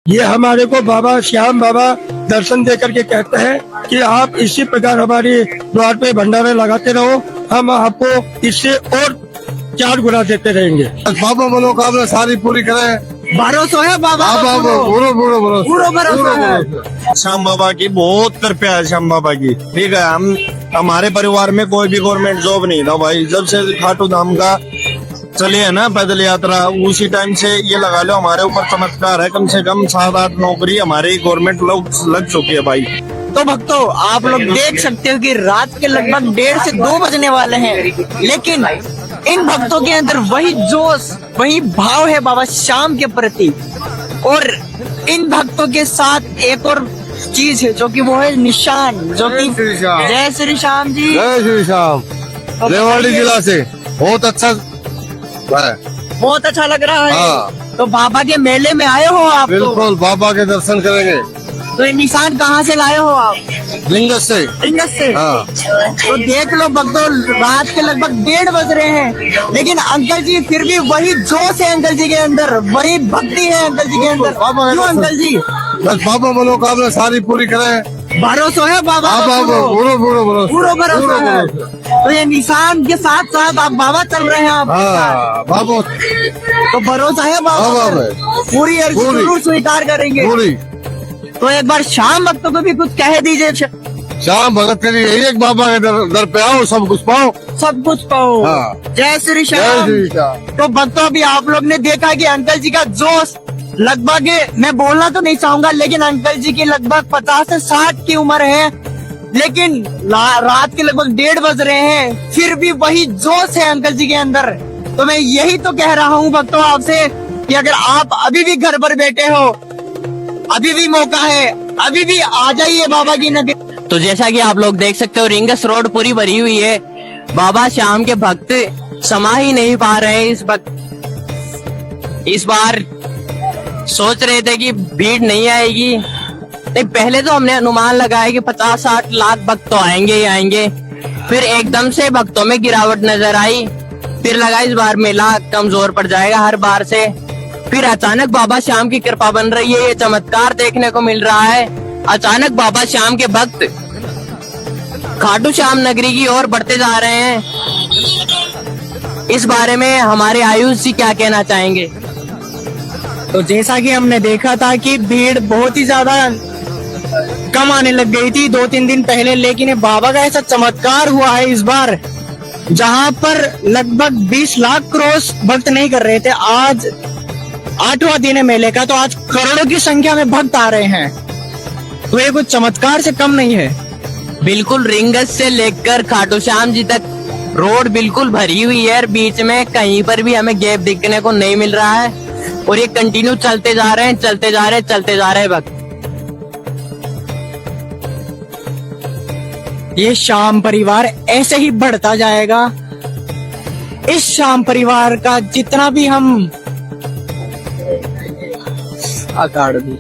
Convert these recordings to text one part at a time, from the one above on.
ये हमारे को बाबा श्याम बाबा दर्शन दे करके कहते हैं कि आप इसी प्रकार हमारी द्वार पे भंडारे लगाते रहो, हम आपको इससे और 4 गुना देते रहेंगे। बाबा मनोकामना सारी पूरी करें। भरोसा है बाबा, पूरा भरोसा है। श्याम बाबा की बहुत कृपया है, श्याम बाबा की। ठीक है, हमारे परिवार में कोई भी गवर्नमेंट जॉब नहीं था भाई। जब से खाटू धाम का चली है ना पैदल यात्रा, उसी टाइम से ये लगा लो हमारे ऊपर चमत्कार है। कम से कम 7-8 नौकरी हमारी गवर्नमेंट लग चुकी है भाई। तो भक्तों, आप लोग देख सकते हो कि रात के लगभग 1:30 से 2 बजने वाले हैं, लेकिन इन भक्तों के अंदर वही जोश, वही भाव है बाबा श्याम के प्रति। और इन भक्तों के साथ एक और चीज है जो कि वो है निशान, जो कि जय श्री श्याम जी। जय श्री श्याम। रेवाड़ी जिला से बहुत अच्छा बहुत अच्छा लग रहा है। हाँ। तो बाबा के मेले में आए हो आप? बिल्कुल, बाबा के दर्शन करेंगे। तो ये निशान कहाँ से लाए हो आप? लिंगस से। लिंगस से। हाँ। तो देख लो भक्तों, रात के लगभग 1:30 बज रहे हैं, लेकिन अंकल जी फिर भी वही जोश है अंकल जी के अंदर, वही भक्ति है अंकल जी के अंदर। क्यों अंकल जी? बस बाबा मनोकामना सारी पूरी करें। भरोसा है बाबा, पूरा भरोसा है। तो ये निशान के साथ साथ आप बाबा चल रहे हैं आप? हाँ, बाबा तो भरोसा है बाबा, पूरी जरूर स्वीकार करेंगे। तो एक बार श्याम भक्तों को भी कुछ कह दीजिए। श्याम भगत के लिए एक बाबा के दर पे आओ, सब कुछ पाओ, सब कुछ पाओ। हाँ। जय श्री श्याम। तो भक्तों, अभी आप लोग ने देखा कि अंकल जी का जोश लगभग, मैं बोलना तो नहीं चाहूंगा, लेकिन अंकल जी की लगभग 50 से 60 की उम्र है, लेकिन रात के लगभग 1:30 बज रहे हैं, फिर भी वही जोश है अंकल जी के अंदर। तो मैं यही तो कह रहा हूँ भक्तों आपसे कि अगर आप अभी भी घर पर बैठे हो, अभी भी मौका है, अभी भी आ जाइए बाबा की नगरी। तो जैसा कि आप लोग देख सकते हो, रिंगस रोड पूरी भरी हुई है। बाबा श्याम के भक्त समा ही नहीं पा रहे हैं इस बार सोच रहे थे कि भीड़ नहीं आएगी, नहीं, पहले तो हमने अनुमान लगाया कि 50-60 लाख भक्त तो आएंगे ही आएंगे। फिर एकदम से भक्तों में गिरावट नजर आई, फिर लगा इस बार मेला कमजोर पड़ जाएगा हर बार से। फिर अचानक बाबा श्याम की कृपा बन रही है, ये चमत्कार देखने को मिल रहा है। अचानक बाबा श्याम के भक्त खाटू श्याम नगरी की ओर बढ़ते जा रहे हैं। इस बारे में हमारे आयुष जी क्या कहना चाहेंगे? तो जैसा कि हमने देखा था कि भीड़ बहुत ही ज्यादा कम आने लग गई थी 2-3 दिन पहले, लेकिन ये बाबा का ऐसा चमत्कार हुआ है इस बार, जहां पर लगभग 20 लाख क्रॉस भक्त नहीं कर रहे थे। आज 8वां दिन है मेले का, तो आज करोड़ों की संख्या में भक्त आ रहे हैं। तो ये कुछ चमत्कार से कम नहीं है। बिल्कुल, रिंगस से लेकर खाटू श्याम जी तक रोड बिल्कुल भरी हुई है, और बीच में कहीं पर भी हमें गैप दिखने को नहीं मिल रहा है, और ये कंटिन्यू चलते जा रहे हैं, चलते जा रहे हैं भक्त। ये श्याम परिवार ऐसे ही बढ़ता जाएगा। इस श्याम परिवार का जितना भी हम आकार भी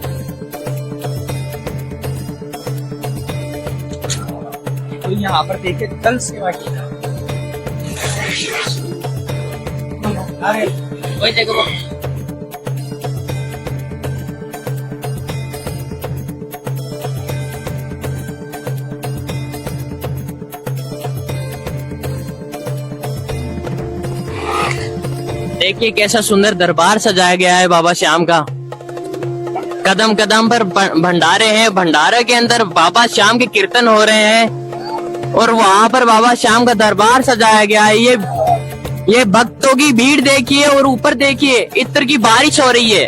तो यहाँ पर देखे कल सेवा की वही जगह देखिए कैसा सुंदर दरबार सजाया गया है बाबा श्याम का। कदम कदम पर भंडारे हैं, भंडारे के अंदर बाबा श्याम के कीर्तन हो रहे हैं, और वहाँ पर बाबा श्याम का दरबार सजाया गया है। ये भक्तों की भीड़ देखिए, और ऊपर देखिए इत्र की बारिश हो रही है।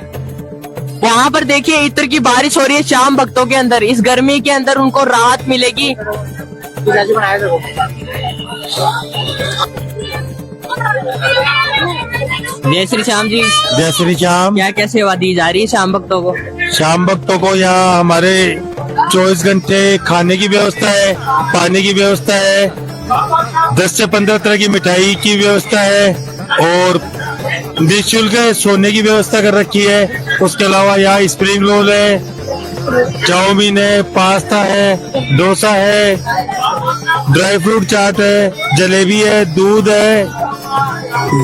वहाँ पर देखिए इत्र की बारिश हो रही है श्याम भक्तों के अंदर। इस गर्मी के अंदर उनको राहत मिलेगी। जय श्री श्याम जी। जय श्री श्याम। क्या क्या सेवा दी जा रही है श्याम भक्तों को? श्याम भक्तों को यहाँ हमारे 24 घंटे खाने की व्यवस्था है, पानी की व्यवस्था है, 10 से 15 तरह की मिठाई की व्यवस्था है, और निःशुल्क सोने की व्यवस्था कर रखी है। उसके अलावा यहाँ स्प्रिंग रोल है, चाउमीन है, पास्ता है, डोसा है, ड्राई फ्रूट चाट है, जलेबी है, दूध है।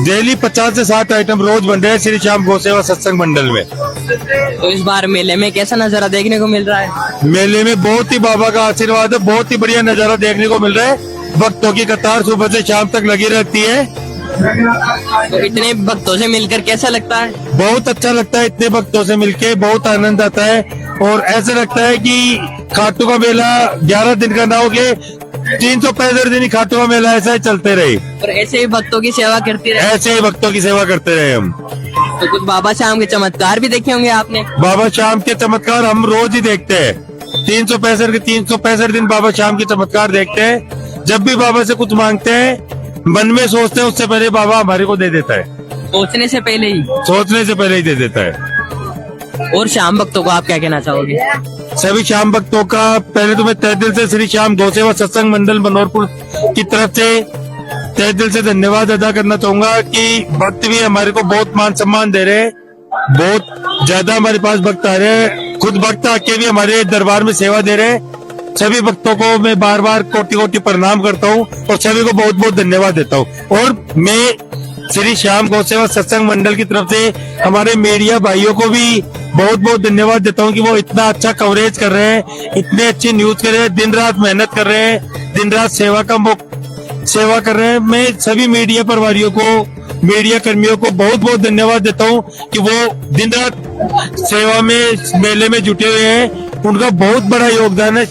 डेली 50 से 60 आइटम रोज बन रहे हैं श्री श्याम गौ सेवा सत्संग मंडल में। तो इस बार मेले में कैसा नजारा देखने को मिल रहा है? मेले में बहुत ही बाबा का आशीर्वाद है, बहुत ही बढ़िया नजारा देखने को मिल रहा है। भक्तों की कतार सुबह से शाम तक लगी रहती है। तो इतने भक्तों से मिलकर कैसा लगता है? बहुत अच्छा लगता है, इतने भक्तों से मिलके बहुत आनंद आता है। और ऐसा लगता है कि खाटू का मेला 11 दिन का ना हो के 365 दिन ही खाटू का मेला ऐसा ही चलते रहे। और ऐसे ही भक्तों की सेवा करती रहे। ऐसे ही भक्तों की सेवा करते रहे हम। तो कुछ बाबा शाम के चमत्कार भी देखे होंगे आपने? बाबा शाम के चमत्कार हम रोज ही देखते हैं। 365 दिन बाबा शाम के चमत्कार देखते हैं। जब भी बाबा से कुछ मांगते हैं, मन में सोचते हैं, उससे पहले बाबा हमारे को दे देता है। सोचने से पहले ही? सोचने से पहले ही दे देता है। और शाम भक्तों को आप क्या कहना चाहोगे? सभी शाम भक्तों का पहले तो मैं तहे दिल से श्री श्याम गौसेवा सत्संग मंडल मनोहरपुर की तरफ से तहे दिल से धन्यवाद अदा करना चाहूंगा कि भक्त भी हमारे को बहुत मान सम्मान दे रहे हैं। बहुत ज्यादा हमारे पास भक्त आ रहे हैं, खुद भक्त आके भी हमारे दरबार में सेवा दे रहे हैं। सभी भक्तों को मैं बार बार कोटि कोटि प्रणाम करता हूँ और सभी को बहुत बहुत धन्यवाद देता हूँ। और मैं श्री श्याम गौसेवा सत्संग मंडल की तरफ से हमारे मीडिया भाइयों को भी बहुत बहुत धन्यवाद देता हूँ कि वो इतना अच्छा कवरेज कर रहे हैं, इतने अच्छी न्यूज कर रहे हैं, दिन रात मेहनत कर रहे हैं, दिन रात सेवा कर रहे हैं। मैं सभी मीडिया प्रभारियों को, मीडिया कर्मियों को बहुत बहुत धन्यवाद देता हूँ कि वो दिन रात सेवा में मेले में जुटे हुए हैं। उनका बहुत बड़ा योगदान है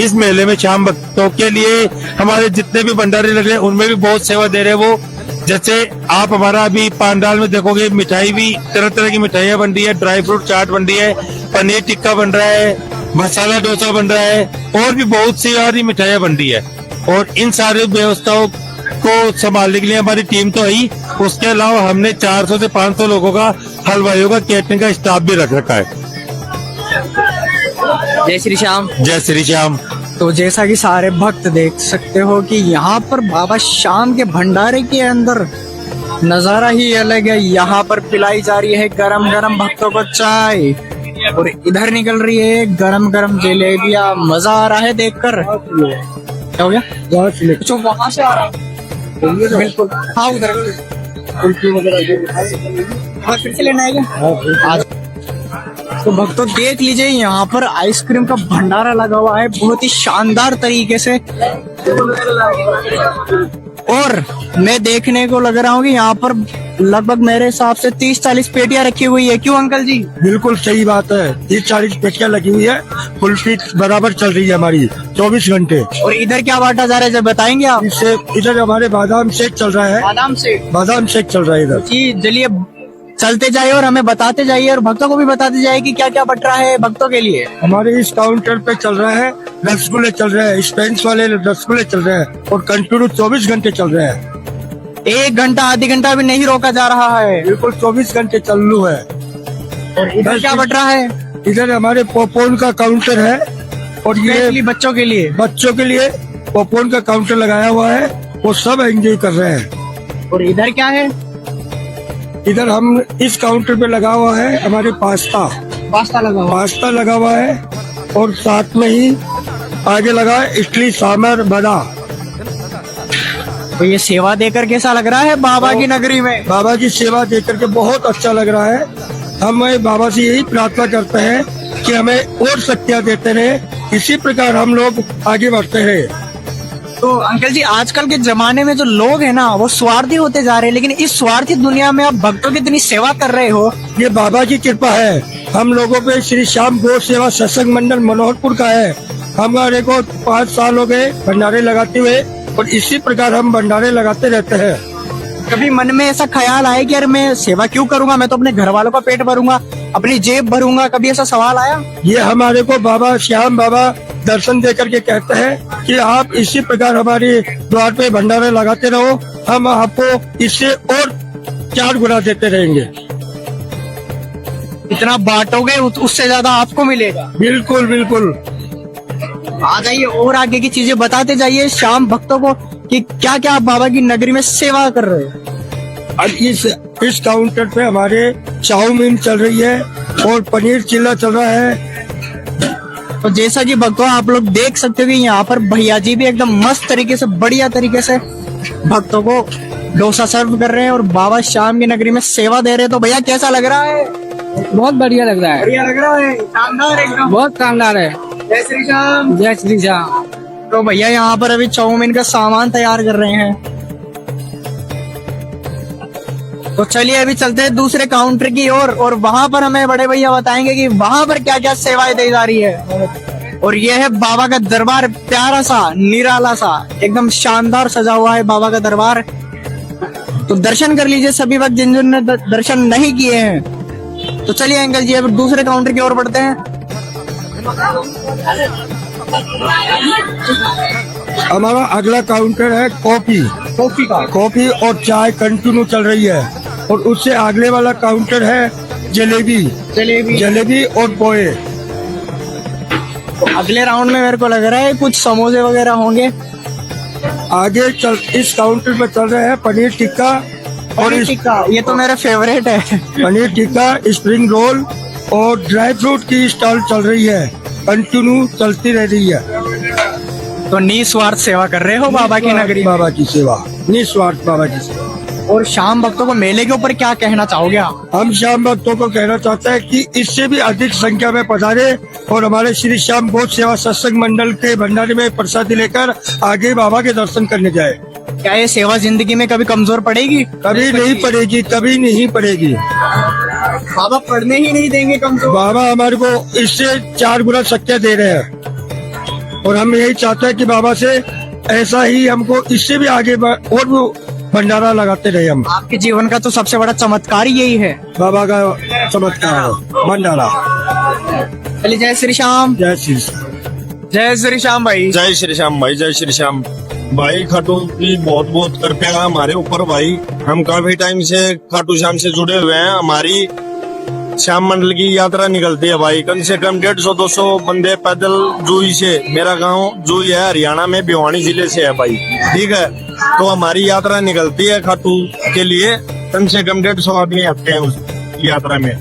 इस मेले में। शाम भक्तों के लिए हमारे जितने भी भंडारे लग रहे हैं उनमें भी बहुत सेवा दे रहे हैं वो। जैसे आप हमारा अभी पांडाल में देखोगे, मिठाई भी तरह तरह की मिठाइयाँ बन रही है, ड्राई फ्रूट चाट बन रही है, पनीर टिक्का बन रहा है, मसाला डोसा बन रहा है और भी बहुत सी सारी मिठाइयाँ बन रही है। और इन सारी व्यवस्थाओं को संभालने के लिए हमारी टीम तो है। उसके अलावा हमने 400 से 500 लोगों का, हलवाइयों का, कैटरिंग का स्टाफ भी रख रखा है। जय श्री श्याम। जय श्री श्याम। तो जैसा कि सारे भक्त देख सकते हो कि यहाँ पर बाबा शाम के भंडारे के अंदर नजारा ही अलग है। यहाँ पर पिलाई जा रही है गरम गरम भक्तों को चाय और इधर निकल रही है गरम गरम जलेबियाँ। मजा आ रहा है देखकर। क्या हो गया? जो वहाँ से आ रहा है बिल्कुल। हाँ उधर हाँ फिर से लेना है क्या? तो भक्तों देख लीजिए यहाँ पर आइसक्रीम का भंडारा लगा हुआ है बहुत ही शानदार तरीके से। और मैं देखने को लग रहा हूँ कि यहाँ पर लगभग मेरे हिसाब से 30-40 पेटियां रखी हुई है। क्यों अंकल जी? बिल्कुल सही बात है। 30-40 पेटियां लगी हुई है, फुल फीट बराबर चल रही है हमारी 24 घंटे। और इधर क्या बांटा जा रहा है जब बताएंगे आप? इससे इधर हमारे बादाम शेक चल रहा है। बादाम शेक चल रहा है इधर जी। चलिए चलते जाइए और हमें बताते जाइए और भक्तों को भी बताते जाइए कि क्या क्या बट रहा है भक्तों के लिए। हमारे इस काउंटर पे चल रहा है, रसगुल्ले चल रहे हैं, स्पेंस वाले रसगुल्ले चल रहे हैं और कंटिन्यू 24 घंटे चल रहे हैं। 1 घंटा आधी घंटा भी नहीं रोका जा रहा है, बिल्कुल 24 घंटे चालू है। और इधर क्या बट रहा है? इधर हमारे पॉपकॉर्न का काउंटर है और ये बच्चों के लिए पॉपकॉर्न का काउंटर लगाया हुआ है, वो सब एंजॉय कर रहे हैं। और इधर क्या है? इधर हम इस काउंटर पे लगा हुआ है हमारे पास्ता लगा हुआ है और साथ में ही आगे लगा है इडली सांभर वड़ा। तो ये सेवा देकर कैसा लग रहा है बाबा की नगरी में? बाबा की सेवा देकर के बहुत अच्छा लग रहा है। हम बाबा से यही प्रार्थना करते हैं कि हमें और शक्तियाँ देते रहे, इसी प्रकार हम लोग आगे बढ़ते रहे। तो अंकल जी आजकल के जमाने में जो लोग हैं ना वो स्वार्थी होते जा रहे हैं, लेकिन इस स्वार्थी दुनिया में आप भक्तों की इतनी सेवा कर रहे हो, ये बाबा की कृपा है। हम लोगों पे श्री श्याम गौ सेवा सत्संग मंडल मनोहरपुर का है। हमारे को 5 साल हो गए भंडारे लगाते हुए और इसी प्रकार हम भंडारे लगाते रहते हैं। कभी मन में ऐसा ख्याल आया कि यार मैं सेवा क्यों करूंगा, मैं तो अपने घर वालों का पेट भरूंगा, अपनी जेब भरूंगा, कभी ऐसा सवाल आया? ये हमारे को बाबा श्याम बाबा दर्शन दे करके कहते हैं कि आप इसी प्रकार हमारे द्वार पे भंडारे लगाते रहो, हम आपको इससे और 4 गुना देते रहेंगे। इतना बांटोगे उससे ज्यादा आपको मिलेगा। बिल्कुल बिल्कुल। आ जाइए और आगे की चीजें बताते जाइए शाम भक्तों को कि क्या क्या आप बाबा की नगरी में सेवा कर रहे हो। अब इस काउंटर पे हमारे चाउमीन चल रही है और पनीर चिल्ला चल रहा है। तो जैसा कि भक्तों आप लोग देख सकते हो कि यहाँ पर भैया जी भी एकदम मस्त तरीके से, बढ़िया तरीके से भक्तों को डोसा सर्व कर रहे हैं और बाबा शाम की नगरी में सेवा दे रहे हैं। तो भैया कैसा लग रहा है? बहुत बढ़िया लग रहा है। बढ़िया लग रहा है, शानदार एकदम, बहुत शानदार है। जय श्री राम, जय श्री राम। तो भैया यहाँ पर अभी चाउमीन का सामान तैयार कर रहे हैं, तो चलिए अभी चलते हैं दूसरे काउंटर की ओर और वहाँ पर हमें बड़े भैया बताएंगे कि वहाँ पर क्या क्या सेवाएं दी जा रही है। और ये है बाबा का दरबार, प्यारा सा निराला सा एकदम शानदार सजा हुआ है बाबा का दरबार। तो दर्शन कर लीजिए सभी वक्त जिन जिन ने दर्शन नहीं किए हैं। तो चलिए अंकल जी अब दूसरे काउंटर की ओर बढ़ते हैं। हमारा अगला काउंटर है कॉफी और चाय कंटिन्यू चल रही है। और उससे अगले वाला काउंटर है जलेबी और पोहे। तो अगले राउंड में मेरे को लग रहा है कुछ समोसे वगैरह होंगे। आगे इस काउंटर पे चल रहे हैं पनीर टिक्का और ये तो मेरा फेवरेट है। पनीर टिक्का, स्प्रिंग रोल और ड्राई फ्रूट की स्टॉल चल रही है, कंटिन्यू चलती रह रही है। तो निस्वार्थ सेवा कर रहे हो बाबा की नगरी, बाबा की सेवा, निस्वार्थ बाबा की सेवा। और शाम भक्तों को मेले के ऊपर क्या कहना चाहोगे आप? हम श्याम भक्तों को कहना चाहते हैं कि इससे भी अधिक संख्या में पधारे और हमारे श्री श्याम बोध सेवा सत्संग मंडल के भंडारे में प्रसादी लेकर आगे बाबा के दर्शन करने जाए। क्या ये सेवा जिंदगी में कभी कमजोर पड़ेगी? कभी नहीं पड़ेगी, कभी नहीं पड़ेगी। बाबा पढ़ने ही नहीं देंगे कमजोर। बाबा हमारे को इससे 4 गुना शक्ति दे रहे हैं और हम यही चाहते हैं कि बाबा से ऐसा ही हमको इससे भी आगे और भी भंडारा लगाते रहे हम। आपके जीवन का तो सबसे बड़ा चमत्कार ही यही है, बाबा का चमत्कार भंडारा। चलिए जय श्री श्याम। जय श्री श्याम। जय श्री श्याम भाई। जय श्री श्याम भाई, जय श्री श्याम भाई। खाटू की बहुत बहुत कृपया हमारे ऊपर भाई। हम काफी टाइम से खाटू श्याम से जुड़े हुए हैं। हमारी श्याम मंडल की यात्रा निकलती है भाई, कम से कम 150-200 बंदे पैदल जुई से, मेरा गांव जुई है हरियाणा में, भिवानी जिले से है भाई, ठीक है। तो हमारी यात्रा निकलती है खाटू के लिए, कम से कम 150 आदमी आते हैं उस यात्रा में।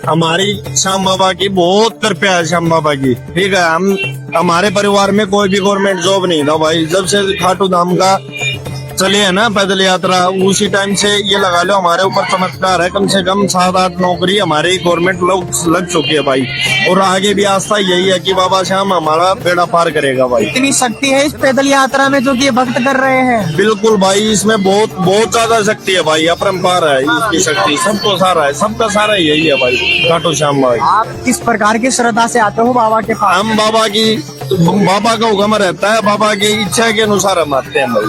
हमारी श्याम बाबा की बहुत कृपया है, श्याम बाबा की, ठीक है। हम हमारे परिवार में कोई भी गवर्नमेंट जॉब नहीं था भाई, जब से खाटू धाम का चले है ना पैदल यात्रा, उसी टाइम से ये लगा लो हमारे ऊपर चमत्कार है। कम से कम 7-8 नौकरी हमारी गवर्नमेंट लोग लग चुकी है भाई, और आगे भी आस्था यही है कि बाबा श्याम हमारा बेड़ा पार करेगा भाई। इतनी शक्ति है इस पैदल यात्रा में जो कि ये भक्त कर रहे हैं। बिल्कुल भाई, इसमें बहुत बहुत ज्यादा शक्ति है भाई, अपरंपार है इसकी शक्ति, सबको सारा है, सबका सारा यही है भाई खाटू श्याम भाई। आप किस प्रकार की श्रद्धा से आते हो बाबा के पास? हम बाबा का हुक्म रहता है, बाबा की इच्छा के अनुसार हम आते हैं भाई।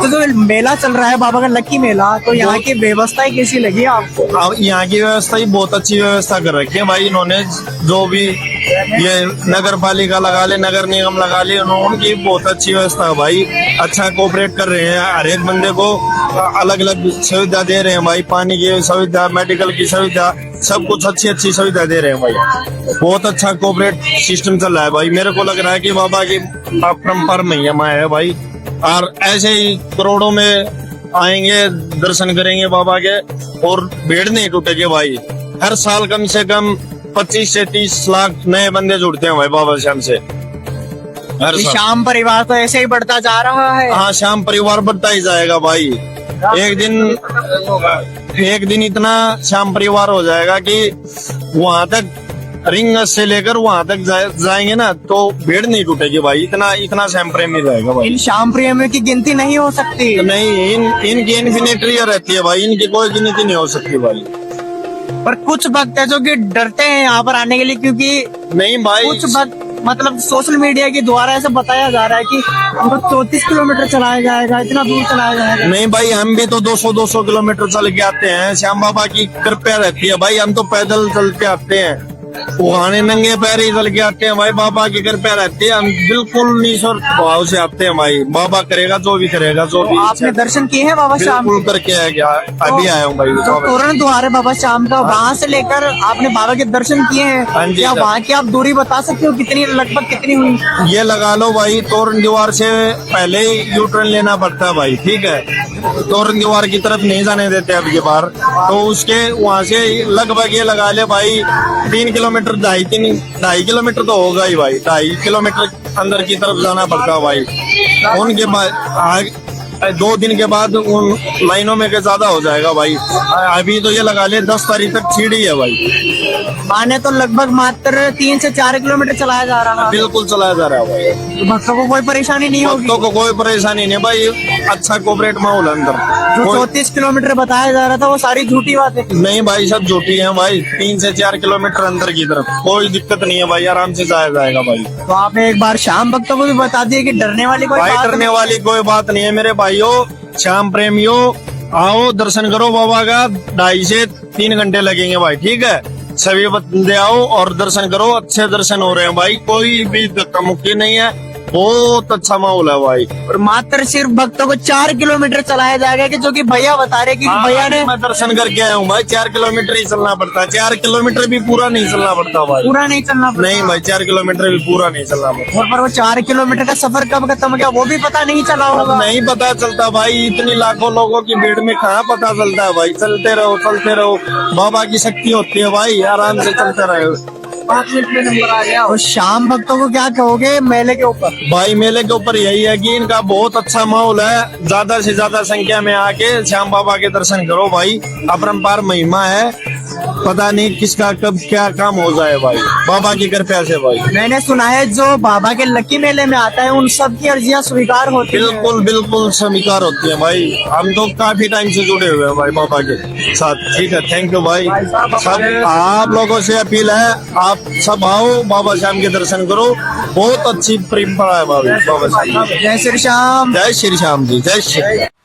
तो मेला चल रहा है बाबा का लक्की मेला, तो यहाँ की व्यवस्था कैसी लगी आपको? अब यहाँ की व्यवस्था ही बहुत अच्छी व्यवस्था कर रखी है भाई इन्होंने, जो भी ये नगर पालिका लगा ले, नगर निगम लगा ले, उनकी बहुत अच्छी व्यवस्था है भाई। अच्छा कोऑपरेट कर रहे हैं, हर एक बंदे को अलग अलग सुविधा दे रहे हैं भाई, पानी की सुविधा, मेडिकल की सुविधा, सब कुछ अच्छी अच्छी सुविधा दे रहे हैं भाई। बहुत अच्छा कोऑपरेट सिस्टम चल रहा है भाई। मेरे को लग रहा है कि बाबा की अपरंपार महिमा है भाई, और ऐसे ही करोड़ों में आएंगे, दर्शन करेंगे बाबा के, और भीड़ नहीं टूटेगी भाई। हर साल कम से कम 25 से 30 लाख नए बंदे जुड़ते हैं भाई बाबा श्याम से हर साल। श्याम परिवार तो ऐसे ही बढ़ता जा रहा है। हाँ, श्याम परिवार बढ़ता ही जाएगा भाई। एक दिन इतना श्याम परिवार हो जाएगा कि वहां तक रिंग से लेकर वहां तक जाएंगे ना, तो भीड़ नहीं टूटेगी भाई। इतना श्याम प्रेमी रहेगा भाई। इन श्याम प्रेमियों की गिनती नहीं हो सकती। नहीं, इनकी इन्फिनिटी रहती है भाई, इनकी कोई गिनती नहीं हो सकती भाई। पर कुछ भक्त है जो कि डरते हैं यहाँ पर आने के लिए, क्योंकि नहीं भाई, कुछ भक्त मतलब सोशल मीडिया के द्वारा ऐसा बताया जा रहा है कि हमको 34 किलोमीटर चलाया जाएगा, इतना दूर चलाया जाएगा। नहीं भाई, हम भी तो 200 किलोमीटर चल के आते हैं, श्याम बाबा की कृपया रहती है भाई। हम तो पैदल चल के आते हैं, वहाने नंगे पैर ही चल के आते हैं भाई, बाबा की कृपया रहती है। हम बिल्कुल निस्वार्थ भाव से आते हैं भाई, बाबा करेगा जो भी करेगा, जो भी। आपने दर्शन किए हैं बाबा श्याम? बिल्कुल करके आया गया, अभी आया हूँ भाई। तो तोरण द्वार बाबा श्याम का, वहाँ से लेकर आपने बाबा के दर्शन किए हाँ हैं, जी क्या सर। वहाँ की आप दूरी बता सकते हो कितनी, लगभग कितनी हुई? ये लगा लो भाई, तोरण दीवार से पहले ही यू टर्न लेना पड़ता है भाई, ठीक है। तोरण दीवार की तरफ नहीं जाने देते अब ये बार, तो उसके वहाँ से लगभग ये लगा ले भाई 3 किलोमीटर, 2.5 किलोमीटर तो होगा ही भाई। 2.5 किलोमीटर अंदर की तरफ जाना पड़ता है भाई। उनके बाद 2 दिन के बाद उन लाइनों में के ज्यादा हो जाएगा भाई। अभी तो ये लगा ले 10 तारीख तक सीढ़ी है भाई। माने तो लगभग मात्र 3 से 4 किलोमीटर चलाया जा रहा है। बिल्कुल चलाया जा रहा है भाई। तो भक्तों को कोई परेशानी नहीं होगी। भक्तों को कोई परेशानी नहीं भाई, अच्छा कोऑपरेट माहौल है अंदर। जो कोई- 34 किलोमीटर बताया जा रहा था वो सारी झूठी बात है। नहीं भाई, सब झूठी है भाई। 3 से 4 किलोमीटर अंदर की तरफ कोई दिक्कत नहीं है भाई, आराम से जाया जाएगा भाई। तो आपने एक बार शाम भक्तों को भी बता दिया कि डरने वाली कोई भाई बात डरने नहीं। वाली कोई बात नहीं है मेरे भाइयों, श्याम प्रेमियों, आओ दर्शन करो बाबा का। 2.5 से 3 घंटे लगेंगे भाई, ठीक है। सभी बंदे आओ और दर्शन करो, अच्छे दर्शन हो रहे हैं भाई, कोई भी धक्का मुक्की नहीं है, बहुत अच्छा माहौल है भाई। और मात्र सिर्फ भक्तों को 4 किलोमीटर चलाया जाएगा कि जो कि भैया बता रहे कि भैया ने मैं दर्शन करके आया हूँ भाई, 4 किलोमीटर ही चलना पड़ता है। 4 किलोमीटर भी पूरा नहीं चलना पड़ता भाई। पूरा नहीं चलना पड़ा। नहीं भाई, 4 किलोमीटर भी पूरा नहीं चलना पड़ता। और पर वो 4 किलोमीटर का सफर कब खत्म हो गया वो भी पता नहीं चला अब होगा। नहीं पता चलता भाई, इतनी लाखों लोगों की भीड़ में कहाँ पता चलता है भाई। चलते रहो चलते रहो, बाबा की शक्ति होती है भाई, आराम से चलते रहो। 5 मिनट में नंबर आ गया। और शाम भक्तों को क्या कहोगे मेले के ऊपर? भाई मेले के ऊपर यही है कि इनका बहुत अच्छा माहौल है, ज्यादा से ज्यादा संख्या में आके श्याम बाबा के दर्शन करो भाई। अपरंपार महिमा है, पता नहीं किसका कब क्या काम हो जाए भाई, बाबा की कृपा से भाई। मैंने सुना है जो बाबा के लकी मेले में आता है उन सब की अर्जियां स्वीकार होती है। बिल्कुल बिल्कुल स्वीकार होती है भाई, हम तो काफी टाइम से जुड़े हुए हैं भाई बाबा के साथ, ठीक है। थैंक यू भाई। सब आप लोगों से अपील है, आप सब आओ, बाबा श्याम के दर्शन करो, बहुत अच्छी परंपरा है बाबा श्याम। जय श्री श्याम। जय श्री श्याम जी, जय श्री।